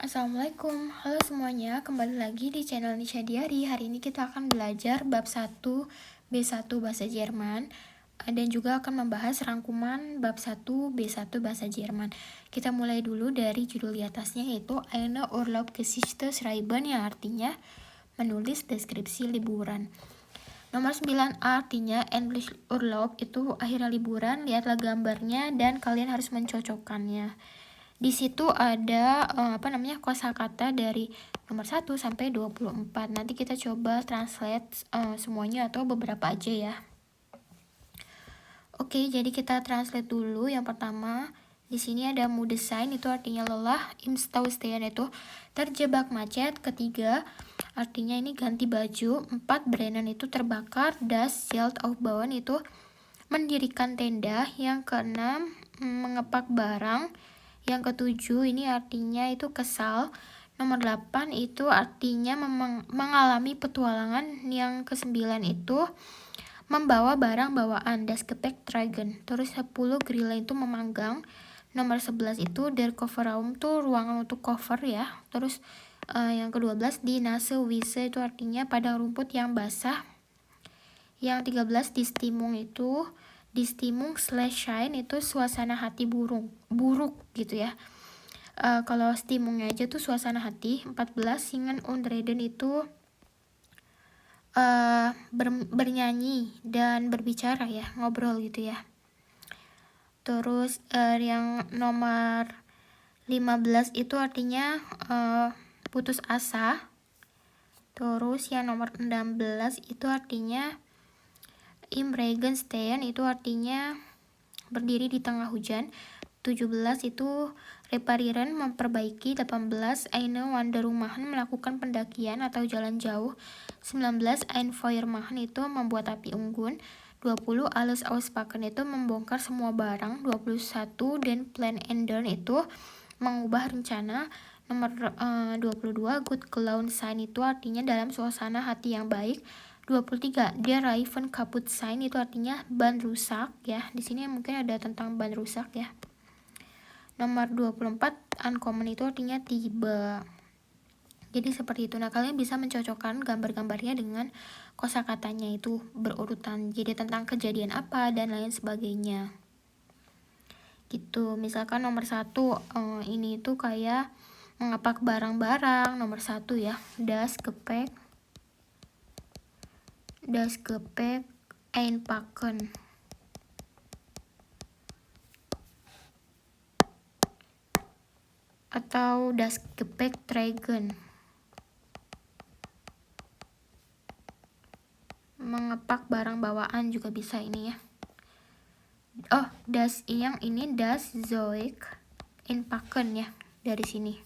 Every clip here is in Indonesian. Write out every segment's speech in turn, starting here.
Assalamualaikum, halo semuanya, kembali lagi di channel Nisha Diari. Hari ini kita akan belajar bab 1 B1 bahasa Jerman dan juga akan membahas rangkuman bab 1 B1 bahasa Jerman. Kita mulai dulu dari judul di atasnya, yaitu Eine Urlaubgeschichte schreiben, yang artinya menulis deskripsi liburan. Nomor 9 artinya English Urlaub, itu akhirnya liburan. Lihatlah gambarnya dan kalian harus mencocokkannya. Di situ ada kosakata dari nomor 1 sampai 24. Nanti kita coba translate semuanya atau beberapa aja ya. Oke, jadi kita translate dulu. Yang pertama, di sini ada Modesign, itu artinya lelah. Im Stau stehen itu terjebak macet. Ketiga, artinya ini ganti baju. 4, brennen itu terbakar. Das Zelt aufbauen itu mendirikan tenda. Yang keenam, mengepak barang. Yang ketujuh ini artinya itu kesal. Nomor 8 itu artinya mengalami petualangan. Yang kesembilan itu membawa barang bawaan, das Gepäck tragen. Terus 10, grilla itu memanggang. Nomor 11 itu der Kofferraum tuh ruangan untuk cover ya. Terus yang ke-12 di Nasse Wiese itu artinya padang rumput yang basah. Yang 13 di Stimmung itu di Stimmung/Shine itu suasana hati buruk gitu ya. Kalau Stimmungnya aja tuh suasana hati. 14 Singen und Reden itu bernyanyi dan berbicara ya, ngobrol gitu ya. Terus yang nomor 15 itu artinya putus asa. Terus yang nomor 16 itu artinya Im Regen stehen, itu artinya berdiri di tengah hujan. 17 itu reparieren, memperbaiki. 18 eine Wanderungmachen, melakukan pendakian atau jalan jauh. 19 ein Feuermachen, itu membuat api unggun. 20 alles auspacken, itu membongkar semua barang. 21 den Plan ändern, itu mengubah rencana. Nomor 22 good Gelaunt sein, itu artinya dalam suasana hati yang baik. 23 dia Reifen kaputt sein, itu artinya ban rusak ya. Di sini mungkin ada tentang ban rusak ya. Nomor 24 ankommen, itu artinya tiba. Jadi seperti itu. Nah, kalian bisa mencocokkan gambar-gambarnya dengan kosakatanya itu berurutan. Jadi tentang kejadian apa dan lain sebagainya. Gitu. Misalkan nomor 1 ini itu kayak mengepak barang-barang. Nomor 1 ya, das Gepäck einpacken. Atau das Gepäck tragen. Mengepak barang bawaan juga bisa ini ya. Oh, das yang ini das Zeug einpacken ya, dari sini.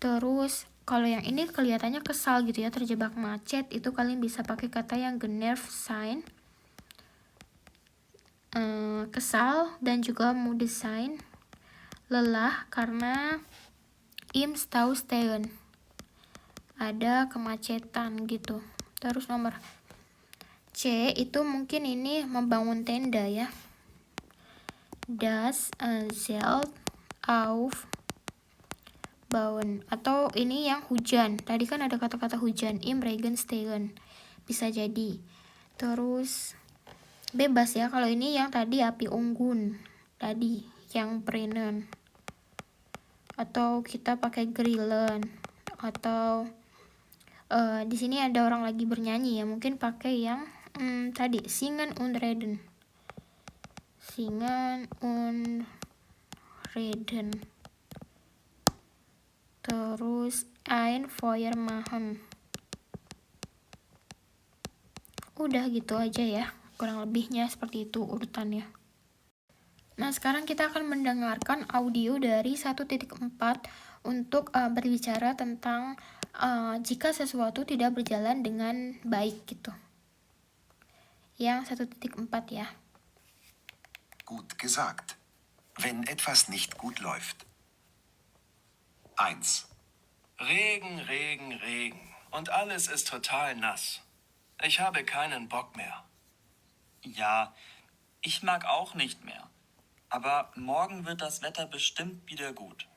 Terus kalau yang ini kelihatannya kesal gitu ya, terjebak macet, itu kalian bisa pakai kata yang genervt sein, kesal, dan juga müde sein, lelah karena im Stau stehen, ada kemacetan gitu. Terus nomor C itu mungkin ini membangun tenda ya, das Zelt auf bauen, atau ini yang hujan. Tadi kan ada kata-kata hujan, im Regen stehen, bisa jadi. Terus bebas ya, kalau ini yang tadi api unggun tadi yang brennen, atau kita pakai grillen, atau di sini ada orang lagi bernyanyi ya, mungkin pakai yang tadi Singen und Reden. Terus ein Feuermachen. Udah gitu aja ya, kurang lebihnya seperti itu urutannya. Nah, sekarang kita akan mendengarkan audio dari 1.4 untuk berbicara tentang jika sesuatu tidak berjalan dengan baik gitu. Yang 1.4 ya. Gut gesagt. Wenn etwas nicht gut läuft. 1. Regen, Regen, Regen. Und alles ist total nass. Ich habe keinen Bock mehr. Ja, ich mag auch nicht mehr. Aber morgen wird das Wetter bestimmt wieder gut.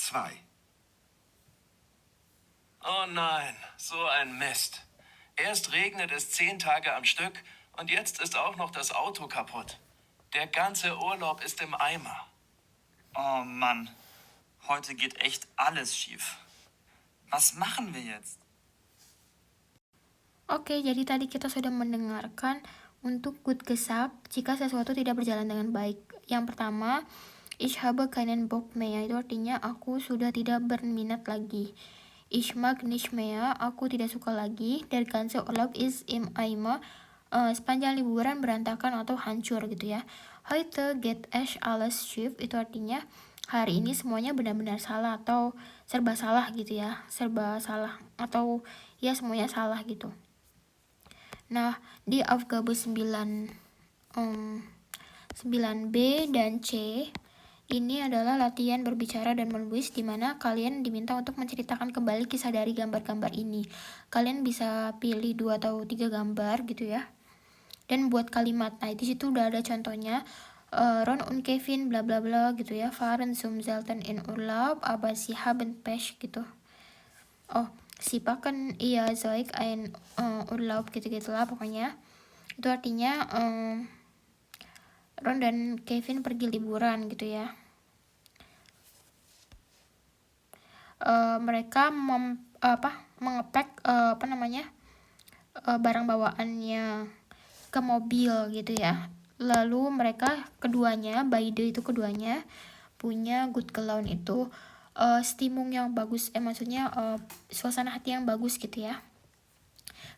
2. Oh nein, so ein Mist. Erst regnet es 10 Tage am Stück und jetzt ist auch noch das Auto kaputt. Der ganze Urlaub ist im Eimer. Oh Mann, heute geht echt alles schief. Was machen wir jetzt? Oke, jadi tadi kita sudah mendengarkan untuk gut gesagt jika sesuatu tidak berjalan dengan baik. Yang pertama, ich habe keinen Bock mehr, itu artinya aku sudah tidak berminat lagi. Ich mag nicht mehr, aku tidak suka lagi. Der ganze Urlaub ist im Eimer, sepanjang liburan berantakan atau hancur gitu ya. Heute geht es alles schief, itu artinya hari ini semuanya benar-benar salah atau serba salah gitu ya. Serba salah atau ya semuanya salah gitu. Nah, di Aufgabe 9B dan C ini adalah latihan berbicara dan menulis di mana kalian diminta untuk menceritakan kembali kisah dari gambar-gambar ini. Kalian bisa pilih 2 atau 3 gambar gitu ya. Dan buat kalimat. Nah, di situ udah ada contohnya. Ron und Kevin bla bla bla gitu ya. Fahren zum Zelten in Urlaub, aber sie haben Pech gitu. Oh, sie packen iya Zoik ein Urlaub gitu-gitulah pokoknya. Itu artinya Ron dan Kevin pergi liburan gitu ya. Mereka mengepak barang bawaannya ke mobil gitu ya. Lalu mereka keduanya, beide itu keduanya punya good Cologne itu stimung yang bagus, maksudnya suasana hati yang bagus gitu ya.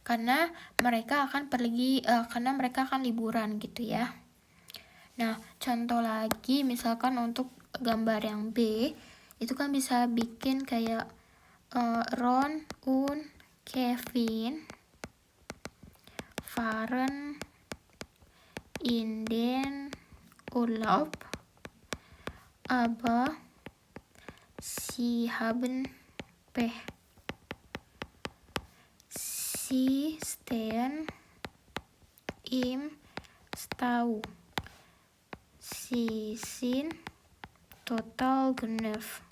Karena mereka akan pergi, karena mereka akan liburan gitu ya. Nah, contoh lagi misalkan untuk gambar yang B, itu kan bisa bikin kayak Ron und Kevin fahren in den Urlaub, aber sie haben Pech. Sie stehen im Stau. Sie sind total genervt.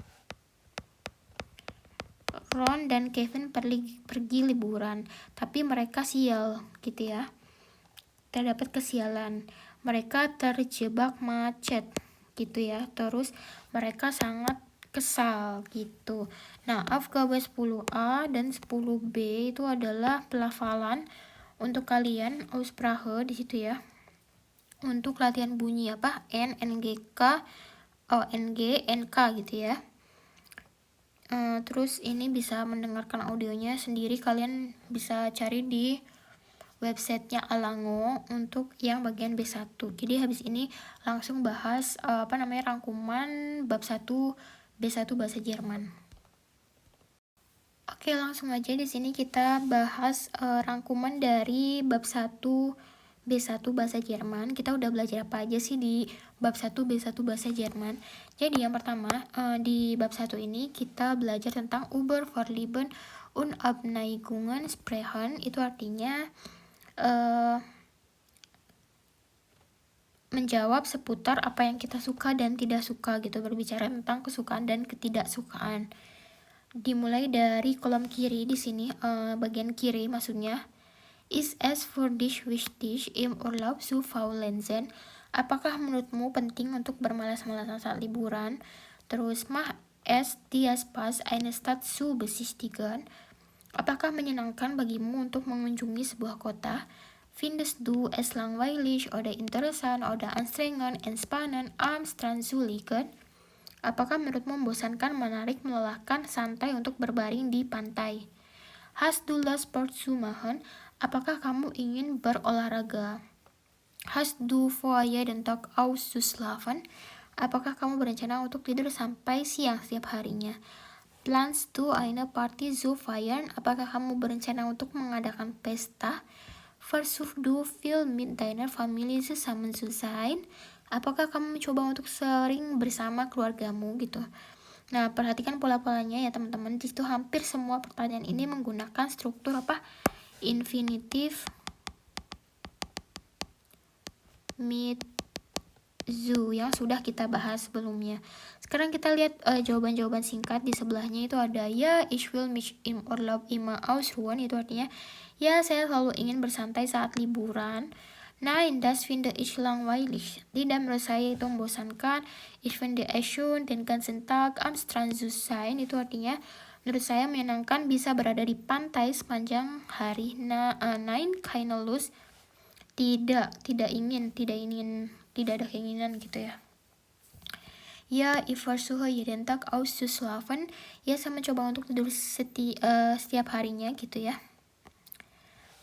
Ron dan Kevin pergi liburan, tapi mereka sial gitu ya. Terdapat kesialan. Mereka terjebak macet gitu ya. Terus mereka sangat kesal gitu. Nah, Aufgabe 10A dan 10B itu adalah pelafalan untuk kalian Aussprache di situ ya. Untuk latihan bunyi N, NGK, NG, NK gitu ya. Terus ini bisa mendengarkan audionya sendiri, kalian bisa cari di websitenya Alango untuk yang bagian B1. Jadi habis ini langsung bahas rangkuman bab 1 B1 bahasa Jerman. Oke, langsung aja di sini kita bahas rangkuman dari bab 1 B1 bahasa Jerman. Kita udah belajar apa aja sih di bab 1 B1 bahasa Jerman. Jadi yang pertama, di bab 1 ini kita belajar tentang über Verlieben und Abneigungen sprechen. Itu artinya menjawab seputar apa yang kita suka dan tidak suka gitu, berbicara tentang kesukaan dan ketidaksukaan. Dimulai dari kolom kiri di sini, bagian kiri maksudnya. Ist es für dich wichtig im Urlaub zu faulenzen? Apakah menurutmu penting untuk bermalas-malasan saat liburan? Terus, mach es dir Spaß eine Stadt zu besichtigen? Apakah menyenangkan bagimu untuk mengunjungi sebuah kota? Findest du es langweilig oder interessant oder anstrengend, entspannend am Strand zu liegen? Apakah menurutmu membosankan, menarik, melelahkan, santai untuk berbaring di pantai? Hast du Lust Sport zu machen? Apakah kamu ingin berolahraga? Hast du vor jeden Tag auszuschlafen? Apakah kamu berencana untuk tidur sampai siang setiap harinya? Planst du eine Party zu feiern? Apakah kamu berencana untuk mengadakan pesta? Versuchst du viel mit deiner Familie zusammen zu sein? Apakah kamu mencoba untuk sering bersama keluargamu gitu? Nah, perhatikan pola-polanya ya teman-teman. Di situ hampir semua pertanyaan ini menggunakan struktur infinitif mit zu yang sudah kita bahas sebelumnya. Sekarang kita lihat jawaban-jawaban singkat di sebelahnya itu ada ya, ich will mich im Urlaub immer ausruhen, itu artinya ya saya selalu ingin bersantai saat liburan. Nein, das finde ich langweilig. Tidak, menurut saya itu membosankan. Ich finde es schön, den ganzen Tag am Strand zu sein, itu artinya menurut saya menyenangkan bisa berada di pantai sepanjang hari. Nein, keine Lust. Tidak ingin, tidak ada keinginan gitu ya. Ya, ich versuche jeden Tag auszuschlafen. Ya, saya mencoba untuk tidur setiap harinya gitu ya.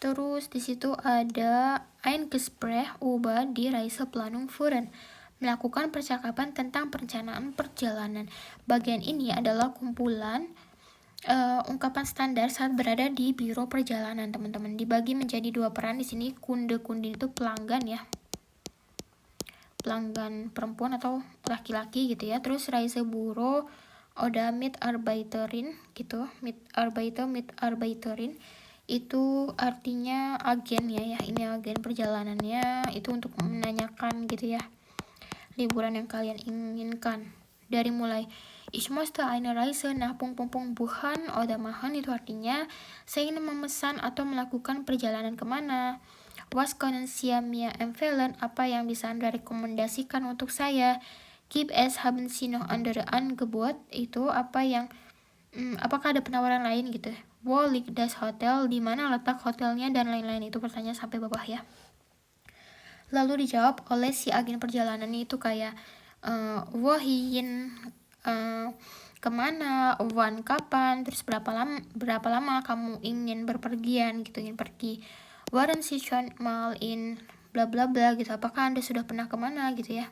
Terus di situ ada ein Gespräch über die Reiseplanung führen. Melakukan percakapan tentang perencanaan perjalanan. Bagian ini adalah kumpulan ungkapan standar saat berada di biro perjalanan, teman-teman. Dibagi menjadi dua peran di sini. Kunde itu pelanggan ya. Pelanggan perempuan atau laki-laki gitu ya. Terus Reisebüro oder Mitarbeiterin gitu. Mitarbeiterin itu artinya agen ya. Ini agen perjalanannya itu untuk menanyakan gitu ya liburan yang kalian inginkan. Dari mulai ich möchte eine Reise nach buchen oder machen, itu artinya saya ingin memesan atau melakukan perjalanan kemana. Was können Sie mir empfehlen, apa yang bisa Anda rekomendasikan untuk saya. Gibt es, haben Sie noch andere Angebot, itu apa yang apakah ada penawaran lain gitu. Wo liegt das Hotel, di mana letak hotelnya, dan lain-lain. Itu pertanyaan sampai bawah ya. Lalu dijawab oleh si agen perjalanan itu kayak wohin, kemana, wann, kapan, terus berapa lama kamu ingin berpergian gitu, ingin pergi. Waren Sie schon mal in bla bla bla gitu, apakah Anda sudah pernah kemana gitu ya.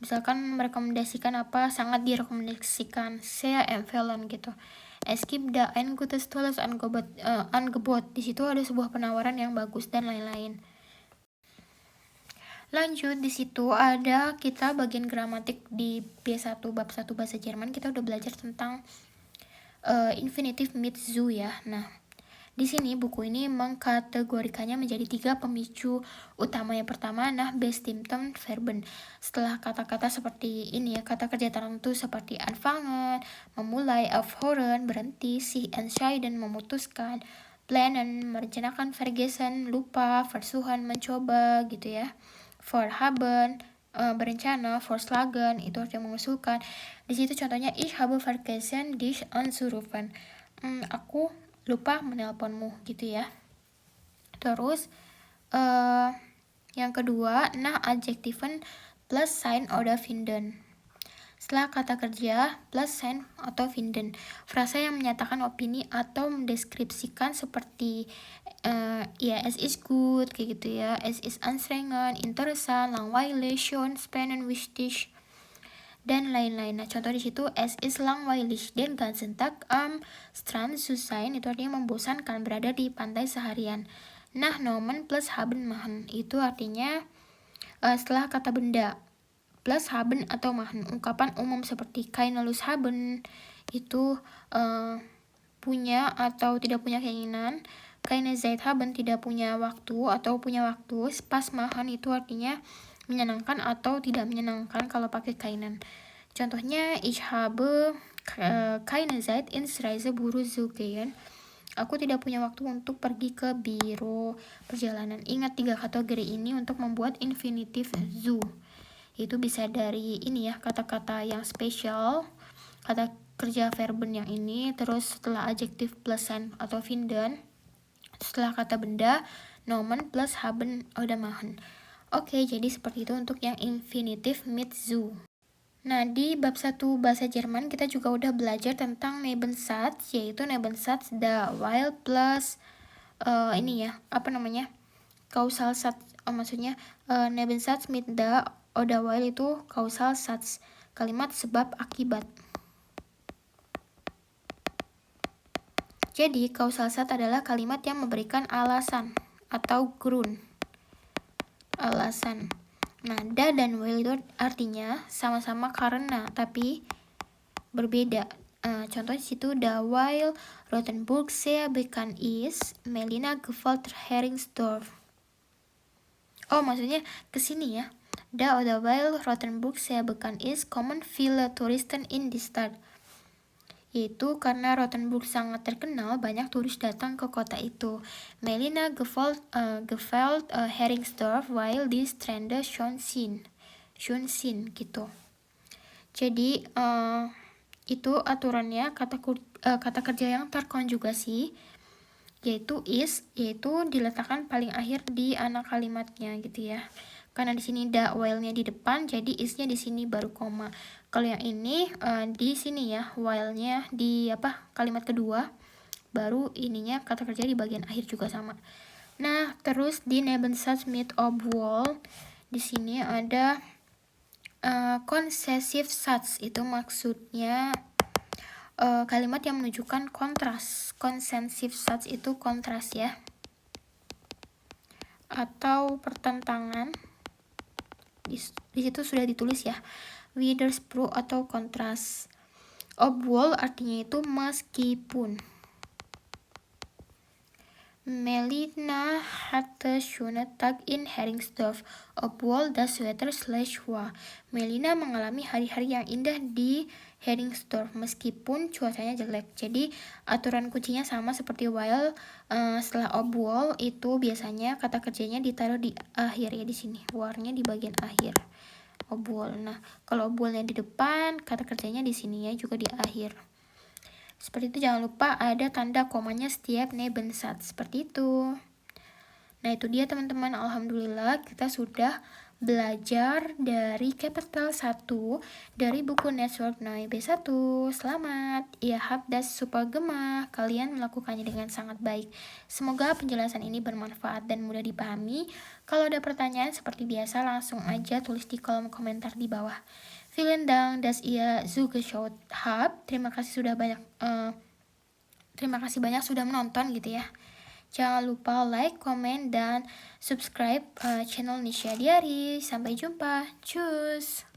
Misalkan merekomendasikan apa, sangat direkomendasikan, sehr empfehlen gitu. Es gibt da ein gutes tolles Angebot, di situ ada sebuah penawaran yang bagus dan lain-lain. Lanjut, di situ ada kita bagian gramatik di B1 bab 1 bahasa Jerman. Kita udah belajar tentang infinitive mit zu ya. Nah, di sini buku ini mengkategorikannya menjadi 3 pemicu utama. Yang pertama, bestimmten Verben. Setelah kata-kata seperti ini ya, kata kerja tertentu seperti anfangen, memulai, aufhören, berhenti, sich entscheiden, memutuskan, planen, merencanakan, vergessen, lupa, versuchen, mencoba gitu ya. Vorhaben, berencana, vorschlagen, itu artinya mengusulkan. Di situ contohnya, ich habe vergessen dich anzurufen. Aku lupa menelponmu gitu ya. Terus yang kedua, Adjektiven plus sein oder finden. Setelah kata kerja plus sein atau finden, frasa yang menyatakan opini atau mendeskripsikan seperti ya, es ist gut kayak gitu ya, es ist anstrengend, interessant, langweilig, schön, spannend, wichtig, dan lain-lain. Nah, contoh di situ, es ist langweilig den ganzen Tag am Strand zu sein, itu artinya membosankan berada di pantai seharian. Nomen plus haben machen, itu artinya setelah kata benda plus haben atau machen. Ungkapan umum seperti keine Lust haben itu punya atau tidak punya keinginan. Keine Zeit haben tidak punya waktu atau punya waktu. Pas machen itu artinya menyenangkan atau tidak menyenangkan kalau pakai keinen. Contohnya, ich habe keine Zeit ins Reisebüro zu gehen. Aku tidak punya waktu untuk pergi ke biro perjalanan. Ingat 3 kategori ini untuk membuat infinitive zu. Itu bisa dari ini ya, kata-kata yang spesial, kata kerja verben yang ini, terus setelah adjektif plus sein atau finden, setelah kata benda, nomen plus haben oder machen. Oke, jadi seperti itu untuk yang infinitive mit zu. Nah, di bab 1 bahasa Jerman kita juga udah belajar tentang Nebensatz, yaitu Nebensatz da while plus ini ya, apa namanya, causal Satz, maksudnya Nebensatz mit da oder while itu causal Satz, kalimat sebab akibat. Jadi causal Satz adalah kalimat yang memberikan alasan atau Grund, alasan. Nah, da dan while itu artinya sama-sama karena, tapi berbeda. Contoh di situ, da while Rothenburg sehr bekannt ist, Melina gefällt Heringsdorf. Oh, maksudnya kesini ya. Da oder weil Rothenburg sehr bekannt ist, kommen viele Touristen in die Stadt. Yaitu karena Rothenburg sangat terkenal, banyak turis datang ke kota itu. Melina gefällt Heringsdorf weil die Strände schön sind gitu. Jadi itu aturannya kata kerja yang terkonjugasi, yaitu diletakkan paling akhir di anak kalimatnya gitu ya. Karena di sini da while-nya di depan, jadi is-nya di sini baru koma. Kalau yang ini di sini ya, while-nya di kalimat kedua, baru ininya kata kerja di bagian akhir juga sama. Nah, terus di Nebensatz mit obwohl di sini ada konsesif Satz, itu maksudnya kalimat yang menunjukkan kontras. Konsensif Satz itu kontras ya, atau pertentangan. Di situ sudah ditulis ya, Widerspruch atau kontras. Obwohl artinya itu meskipun. Melina hatte schöne Tag in Heringsdorf, obwohl das Wetter schlecht war. Melina mengalami hari-hari yang indah di Heringsdorf meskipun cuacanya jelek. Jadi aturan kuncinya sama seperti while. Setelah obwohl itu biasanya kata kerjanya ditaruh di akhir ya, di sini warnya di bagian akhir. Obwohl. Nah, kalau obwohlnya di depan, kata kerjanya di sini ya, juga di akhir. Seperti itu, jangan lupa ada tanda komanya setiap Nebensatz, seperti itu. Nah, itu dia teman-teman, alhamdulillah kita sudah belajar dari Kapitel 1 dari buku Network Neu B1. Selamat, ihr habt das super gemacht. Kalian melakukannya dengan sangat baik. Semoga penjelasan ini bermanfaat dan mudah dipahami. Kalau ada pertanyaan seperti biasa, langsung aja tulis di kolom komentar di bawah. Vielen Dank, dass ihr zugeschaut habt. Terima kasih banyak sudah menonton gitu ya. Jangan lupa like, komen, dan subscribe channel Nisha Diary. Sampai jumpa. Cus.